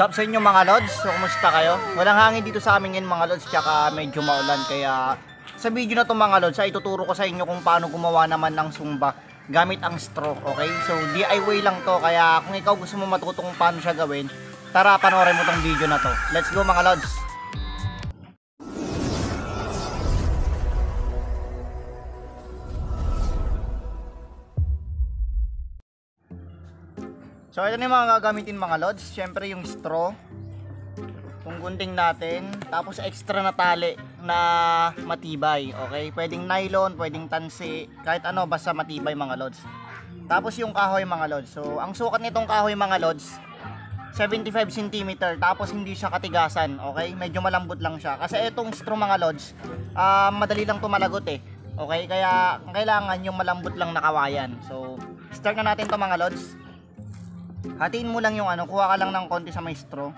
Sup sa inyo mga lods? So, kumusta kayo? Walang hangin dito sa amin ngayon mga lods, tsaka medyo maulan. Kaya sa video na to mga lods, ay ituturo ko sa inyo kung paano gumawa naman ng Zumba gamit ang straw, okay? So DIY lang to, kaya kung ikaw gusto mo matuto kung paano siya gawin, tara panoorin mo tong video na to. Let's go mga lods! So ito na yung mga gagamitin mga lods. Syempre yung straw, yung gunting natin, tapos extra na tali na matibay, okay? Pwedeng nylon, pwedeng tansi, kahit ano basta matibay mga lods. Tapos yung kahoy mga lods. So ang sukat nitong kahoy mga lods, 75 cm, tapos hindi siya katigasan, okay? Medyo malambot lang siya. Kasi itong straw mga lods, madali lang tumalagot eh. Okay? Kaya kailangan yung malambot lang na kawayan. So start na natin to mga lods. Hatiin mo lang yung ano, kuha ka lang ng konti sa may straw.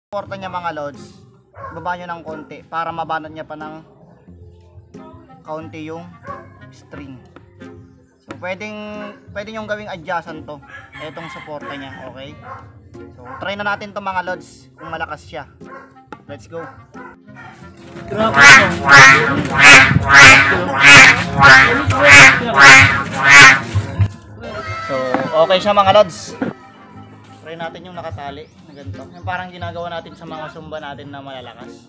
Porta niya mga lods, baba nyo ng konti para mabanat niya pa ng kaunti yung string. So pwedeng yung gawing adjustan to, etong suporta niya, okay? So try na natin to mga lods kung malakas siya. Let's go. So okay siya mga lods. Try natin yung nakatali na ganito. Yung parang ginagawa natin sa mga sumba natin na malalakas.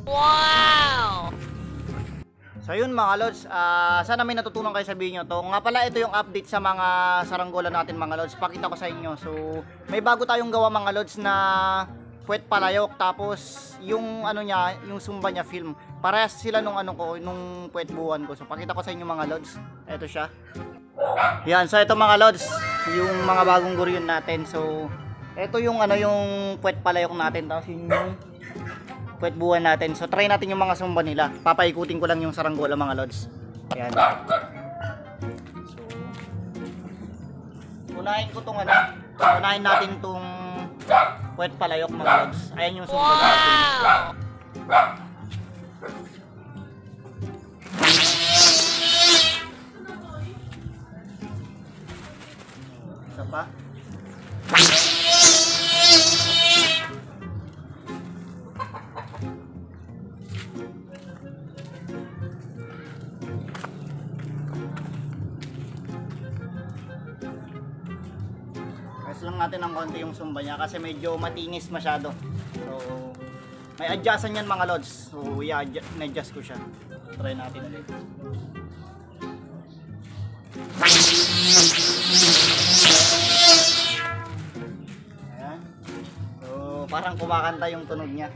Wow! So yun mga lods, sana may natutunan kayo sa video to. Nga pala ito yung update sa mga saranggola natin mga lods. Pakita ko sa inyo. So may bago tayong gawa mga lods na puwet palayok, tapos yung ano niya, yung sumba niya film. Parehas sila nung ano ko, nung puwet buwan ko. So pakita ko sa inyo mga lods. Ito siya. Yan, so ito mga lods, yung mga bagong guryon natin. So ito yung ano, yung puwet palayok natin, tapos yung puwet buwan natin. So try natin yung mga sumba nila. Papaikutin ko lang yung saranggola mga lods. Yan. So unahin ko tong ano, unahin natin tong puwet palayok mga lods. Ayan yung sumba natin. Isa pa. Ayos lang natin ng konti yung sumba niya kasi medyo matinis masyado. So may adjustan yan mga lods. So i-adjust ko siya. Try natin ulit. Ayan. So parang kumakanta yung tunog niya.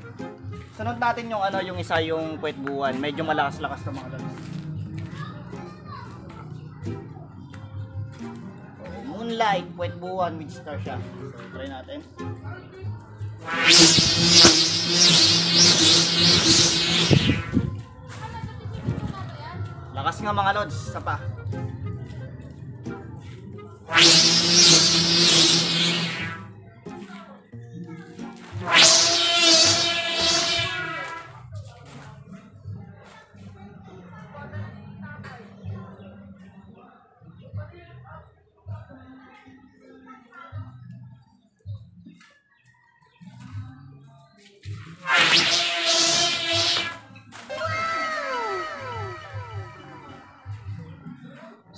Sunod natin yung ano, yung isa yung puwet buwan. Medyo malakas-lakas to mga lods. Moonlight, puwet buwan with star siya. So try natin. Lakas nga mga lods, isa pa.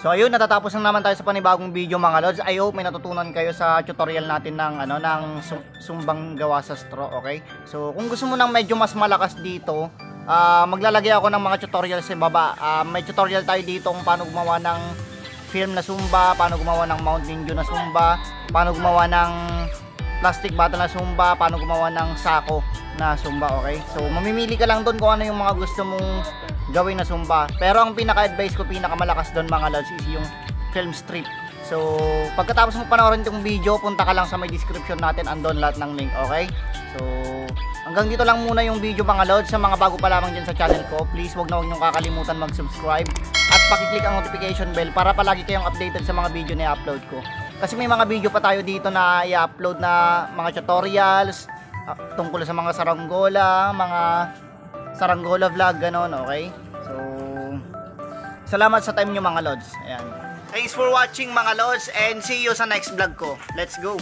So ayun, natatapos na naman tayo sa panibagong video mga lods. I hope may natutunan kayo sa tutorial natin ng ano, ng sumbang gawa sa straw, okay? So kung gusto mo ng medyo mas malakas dito, maglalagay ako ng mga tutorial sa baba. May tutorial tayo dito kung paano gumawa ng film na sumba, paano gumawa ng Mountain Dew na sumba, paano gumawa ng plastic bottle na sumba, paano gumawa ng sako na sumba, okay? So mamimili ka lang doon kung ano yung mga gusto mong gawin na sumba. Pero ang pinaka-advice ko, pinakamalakas doon mga lods, is yung film strip. So pagkatapos mo panoorin itong video, punta ka lang sa may description natin, andon lahat ng link, okay? So hanggang dito lang muna yung video mga lods. Sa mga bago pa lamang dyan sa channel ko, please wag na wag niyong kakalimutan mag-subscribe at pakiclick ang notification bell para palagi kayong updated sa mga video na i-upload ko. Kasi may mga video pa tayo dito na i-upload na mga tutorials tungkol sa mga saranggola, mga saranggola vlog, ganon, okay? So salamat sa time nyo mga lods. Ayan. Thanks for watching mga lods and see you sa next vlog ko. Let's go!